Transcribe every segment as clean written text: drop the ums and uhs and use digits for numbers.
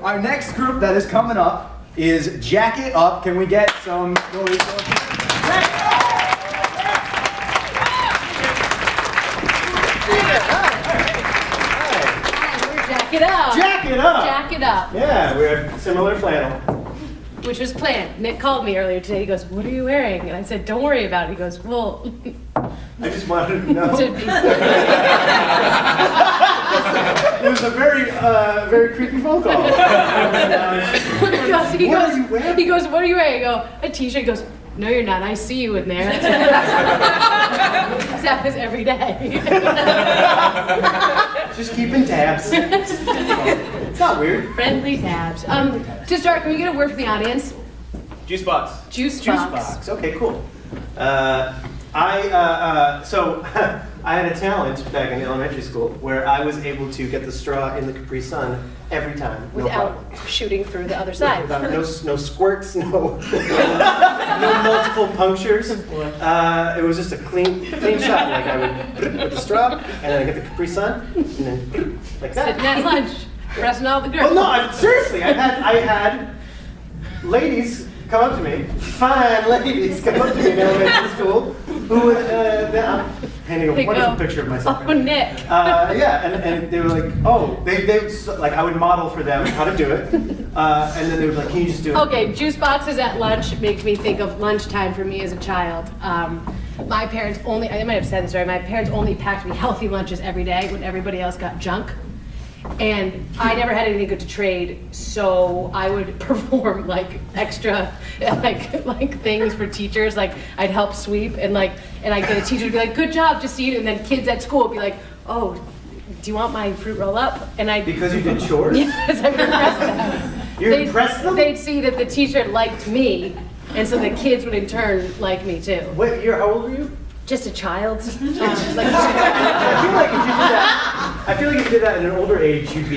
Our next group that is coming up is Jack It Up. Can we get some noise? Jack It Up. Jack It Up. Jack It Up. Yeah, we have similar flannel. Which was planned. Nick called me earlier today. He goes, "What are you wearing?" And I said, "Don't worry about it." He goes, "Well." I just wanted to know. To be It was a very creepy phone call. He goes, "What are you wearing?" I go, "A t-shirt." He goes, "No, you're not. I see you in there." This happens every day. Just keeping tabs. It's not weird. Friendly tabs. To start, can we get a word from the audience? Juice box. Juice Juice box. box. Okay, cool. So I had a talent back in elementary school where I was able to get the straw in the Capri Sun every time, no Without problem. shooting through the other side. Without no squirts, no multiple punctures. It was just a clean shot. Like I would with the straw, and then I get the Capri Sun, and then like that. Sitting at lunch, pressing all the girls. Well, no, seriously, I had ladies come up to me, fine ladies come up to me in elementary school, who would, I'm handing a wonderful picture of myself. Oh, Nick. Yeah, and they were like, oh, they like I would model for them how to do it, and then they would like, can you just do it? Okay, juice boxes at lunch make me think of lunchtime for me as a child. My parents only, I might have said this already, my parents only packed me healthy lunches every day when everybody else got junk. And I never had anything good to trade, so I would perform like extra like things for teachers. Like I'd help sweep and I'd get a teacher to be like, "Good job, Justine," and then kids at school would be like, "Oh, do you want my fruit roll up?" And I Because you did chores? Yes, I would impress them. You impressed them? They'd see that the teacher liked me, and so the kids would in turn like me too. What year? How old were you? Just a child. I feel like if you did that at an older age, you'd be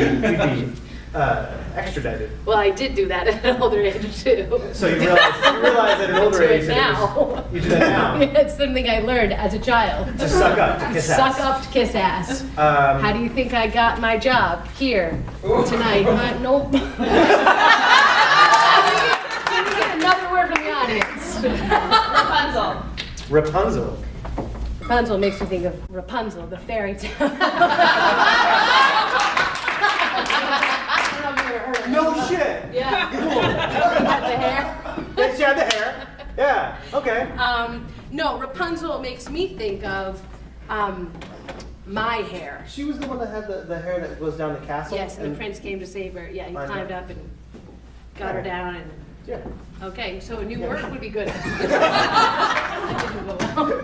extradited. Well, I did do that at an older age too. So you realize at an older age that now. you do that now. It's something I learned as a child. To suck up, to kiss ass. Suck up to kiss ass. How do you think I got my job here tonight? Nope. Can we get another word from the audience? Rapunzel. Rapunzel. Rapunzel makes me think of Rapunzel, the fairy tale. No shit. Yeah. Cool. Had the hair. Yeah, she had the hair. Yeah. Okay. No, Rapunzel makes me think of my hair. She was the one that had the hair that goes down the castle. Yes, and the prince came to save her. Yeah, he climbed up and got her down and. Yeah. Okay, so a new word would be good. That didn't go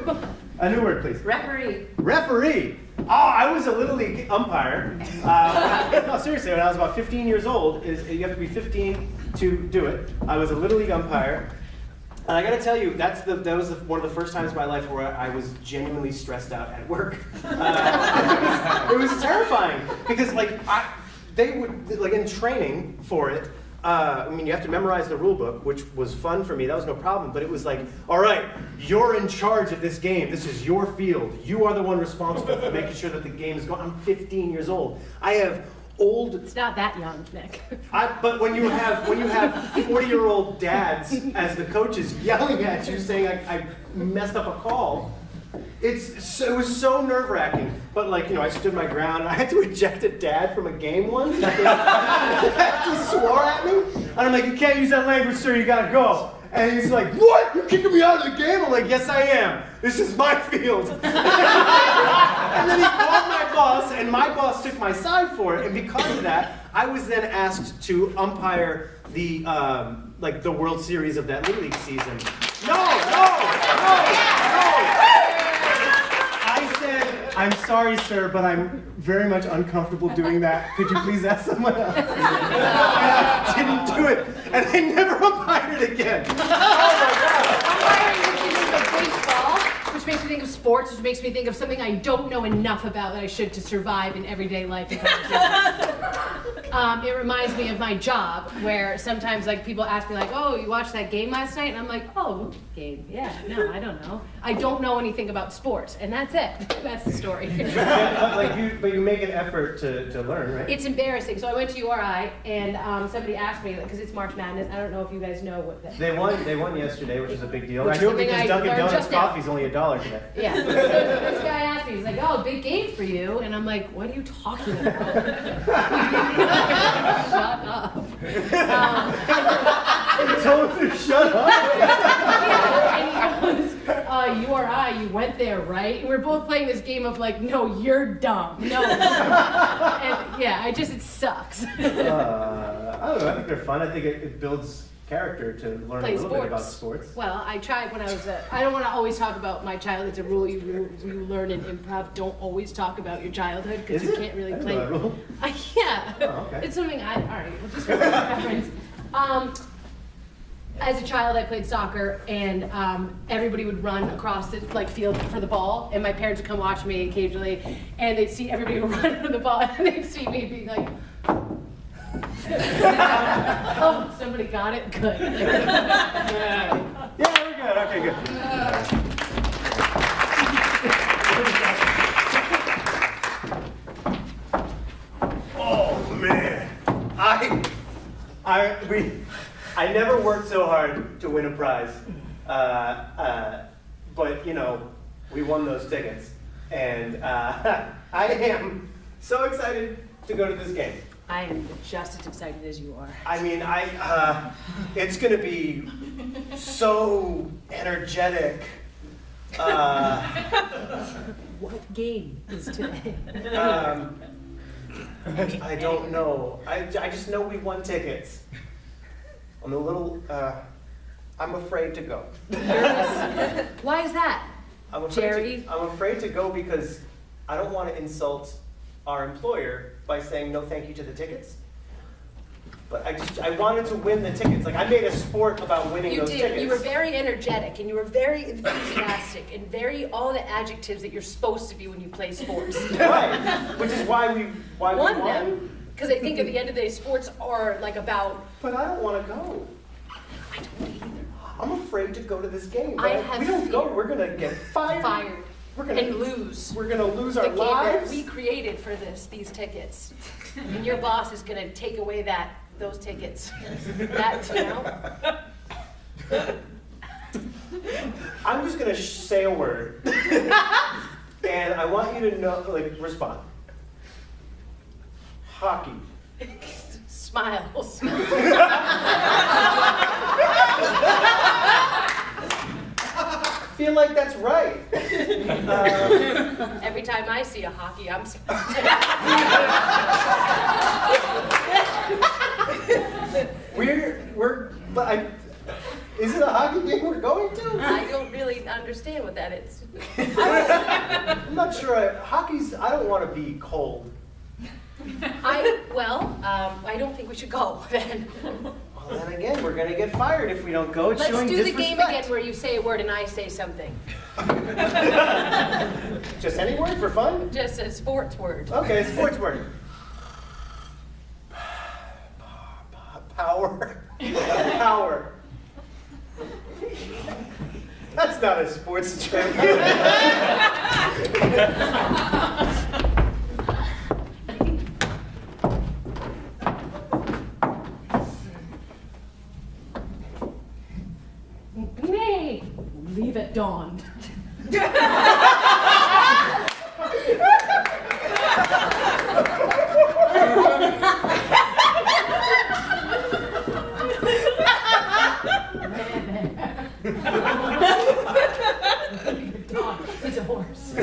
well. A new word, please. Referee. Referee. Oh, I was a Little League umpire. No, seriously, when I was about 15 years old, you have to be 15 to do it. I was a Little League umpire. And I gotta tell you, that was one of the first times in my life where I was genuinely stressed out at work. It was terrifying because they would, like in training for it, I mean, you have to memorize the rule book, which was fun for me. That was no problem. But it was like, all right, you're in charge of this game. This is your field. You are the one responsible for making sure that the game is going. I'm 15 years old. I have old. It's not that young, Nick. But when you have 40-year-old dads as the coaches yelling at you saying I messed up a call. It was so nerve-wracking, but I stood my ground. I had to eject a dad from a game once. He swore at me, and I'm like, "You can't use that language, sir. You gotta go." And he's like, "What? You're kicking me out of the game?" I'm like, "Yes, I am. This is my field." And then he called my boss, and my boss took my side for it. And because of that, I was then asked to umpire the the World Series of that Little League season. No. I said, "I'm sorry, sir, but I'm very much uncomfortable doing that. Could you please ask someone else?" And I didn't do it, and I never umpired again. Oh my God. Umpiring makes me think of baseball, which makes me think of sports, which makes me think of something I don't know enough about that I should to survive in everyday life and conversation. it reminds me of my job, where sometimes like people ask me like, "Oh, you watched that game last night?" And I'm like, "Oh, game? Yeah, no, I don't know. I don't know anything about sports, and that's it. That's the story." But you make an effort to learn, right? It's embarrassing. So I went to URI, and somebody asked me because it's March Madness. I don't know if you guys know what that. They won yesterday, which is a big deal. Which I knew is it something because I Dunkin' learned Donuts just now. coffee's only $1 today. Yeah. So this guy asked me, he's like, "Oh, big game for you," and I'm like, "What are you talking about?" Shut up. I told him to shut up. And he goes, URI, you went there, right? And we're both playing this game of like, no, you're dumb. No. And yeah, it sucks. I don't know, I think they're fun. I think it builds character to learn Play a little bit about sports. sports. Well, I tried when I was I don't want to always talk about my childhood. It's a rule you learn in improv. Don't always talk about your childhood because Is you it? can't really I didn't play. know that rule. Yeah. Oh, okay. It's something all right, we'll just go for reference. As a child, I played soccer, and everybody would run across the field for the ball, and my parents would come watch me occasionally, and they'd see everybody run for the ball, and they'd see me being like, "Oh, somebody got it, good." Yeah, we're good. Okay, good. Oh man, I never worked so hard to win a prize, but we won those tickets, and I am so excited to go to this game. I am just as excited as you are. I mean, it's gonna be so energetic. What game is today? I don't know. I just know we won tickets. I'm a little, I'm afraid to go. Nervous? Why is that? I'm Jerry? I'm afraid to go because I don't want to insult our employer by saying no thank you to the tickets. But I wanted to win the tickets. Like, I made a sport about winning You those did. tickets. You were very energetic, and you were very enthusiastic, and all the adjectives that you're supposed to be when you play sports. Right, which is why we Won won. them, because I think at the end of the day, sports are like about. But I don't want to go. I don't either. I'm afraid to go to this game. I But have we don't go, fear. we're gonna get fired. Fired. We're gonna And lose. We're gonna lose The our game that lives. we created for these tickets, and your boss is gonna take away those tickets. I'm just gonna say a word, and I want you to know, respond. Hockey. Smiles. I feel like that's right. Every time I see a hockey, I'm smiling. Is it a hockey game we're going to? I don't really understand what that is. I'm not sure. I don't want to be cold. I don't think we should go then. Well, then again, we're gonna get fired if we don't go. It's Let's showing do the game disrespect. again where you say a word and I say something. Just any word for fun? Just a sports word. Okay, sports word. Power. Power. That's not a sports term. Nay, leave it dawned. It's a horse.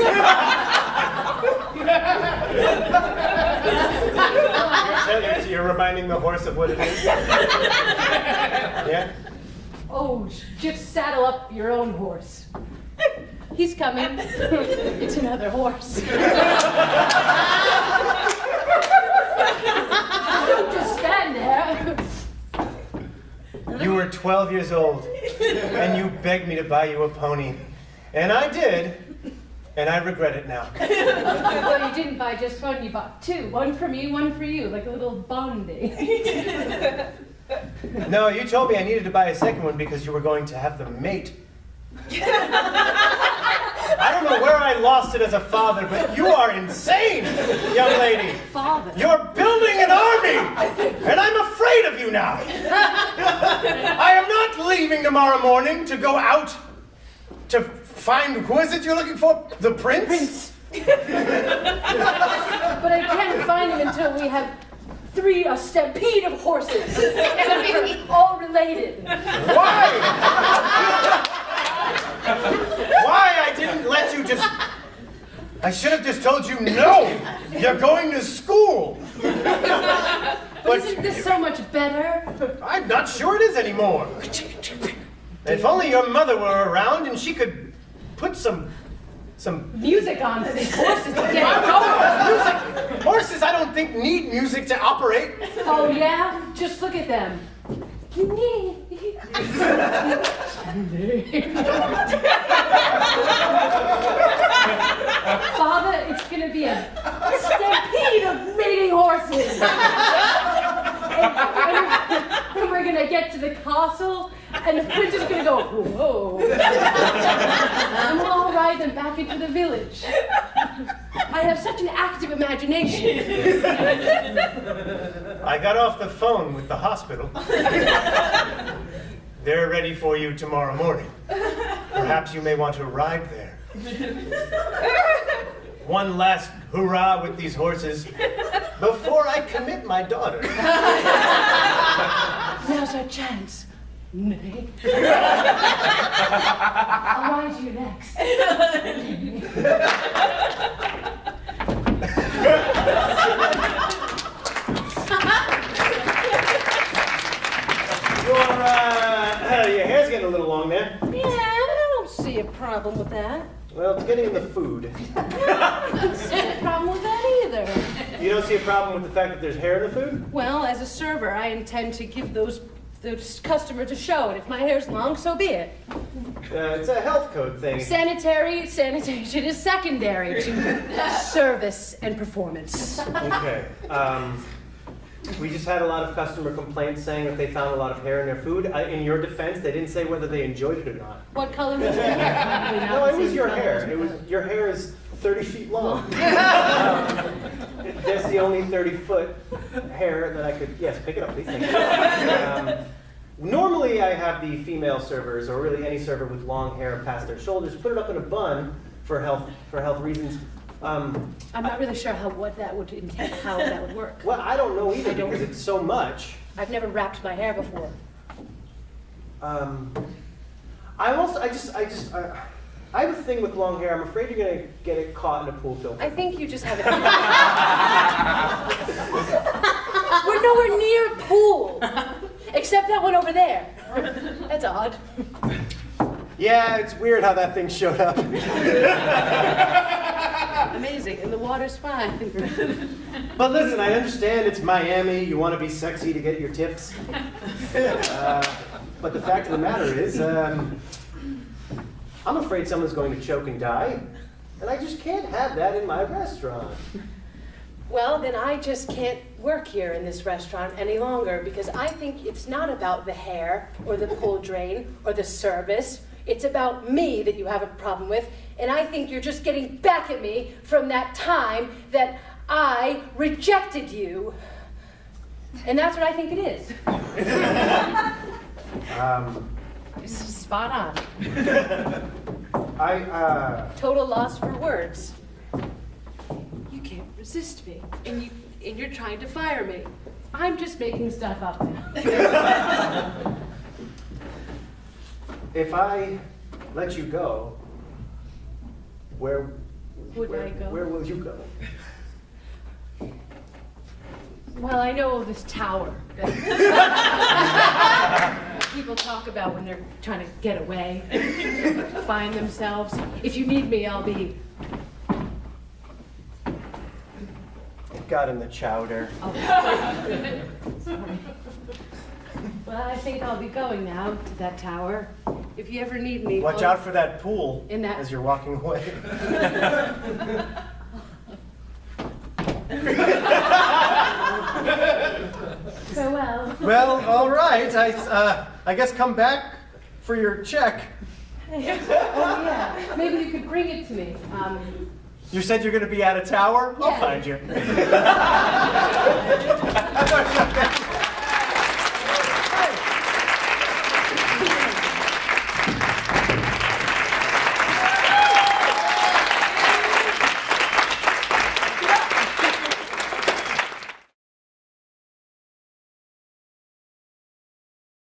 You're reminding the horse of what it is? Yeah? Oh, just saddle up your own horse. He's coming. It's another horse. Don't just stand there. You were 12 years old, and you begged me to buy you a pony. And I did, And I regret it now. Well, you didn't buy just one, you bought two. One for me, one for you, like a little bonding. No, you told me I needed to buy a second one because you were going to have them mate. I don't know where I lost it as a father, but you are insane, young lady. Father? You're building an army, and I'm afraid of you now. I am not leaving tomorrow morning to go out to find, who is it you're looking for? The prince? Prince. But I can't find him until we have a stampede of horses. All related. Why? Why I didn't let you just... I should have just told you, no, you're going to school. But isn't this so much better? I'm not sure it is anymore. If only your mother were around and she could put some Music on for these horses to get going. music. Horses, I don't think, need music to operate. Oh yeah? Just look at them. Father, it's gonna be a stampede of mating horses. And we're gonna get to the castle, and the prince is gonna go, whoa. And we'll all ride them back into the village. I have such an active imagination. I got off the phone with the hospital. They're ready for you tomorrow morning. Perhaps you may want to ride there. One last hurrah with these horses before I commit my daughter. Now's our chance. Nay. I'll ride you next. Your hair's getting a little long there. Yeah, but I don't see a problem with that. Well, it's getting in the food. I don't see a problem with that either. You don't see a problem with the fact that there's hair in the food? Well, as a server, I intend to give those customers a show, and if my hair's long, so be it. It's a health code thing. Sanitation is secondary to service and performance. Okay. We just had a lot of customer complaints saying that they found a lot of hair in their food. In your defense, they didn't say whether they enjoyed it or not. What color was your hair? No, it was your hair. Your hair is 30 feet long. That's the only 30-foot hair that I could... Yes, pick it up, please. Thank you. Normally, I have the female servers, or really any server with long hair past their shoulders, put it up in a bun for health reasons. I'm not really sure how that would work. Well, I don't know either because it's so much. I've never wrapped my hair before. I have a thing with long hair. I'm afraid you're gonna get it caught in a pool filter. I think you just have it. We're nowhere near a pool, except that one over there. That's odd. Yeah, it's weird how that thing showed up. Amazing, and the water's fine. But listen, I understand it's Miami. You want to be sexy to get your tips. But the fact of the matter is, I'm afraid someone's going to choke and die, and I just can't have that in my restaurant. Well, then I just can't work here in this restaurant any longer because I think it's not about the hair or the pool drain or the service. It's about me that you have a problem with, and I think you're just getting back at me from that time that I rejected you. And that's what I think it is. This is spot on. Total loss for words. You can't resist me, and you're trying to fire me. I'm just making stuff up now. If I let you go, where Would I go? Where will you go? Well, I know of this tower that people talk about when they're trying to get away, find themselves. If you need me, I'll be... Got in the chowder. Oh. Sorry. Well, I think I'll be going now to that tower. if you ever need me. Watch out for that pool In that- as you're walking away. Farewell. Well, all right. I guess come back for your check. Oh yeah, maybe you could bring it to me. You said you're going to be at a tower? I'll Yeah. find you.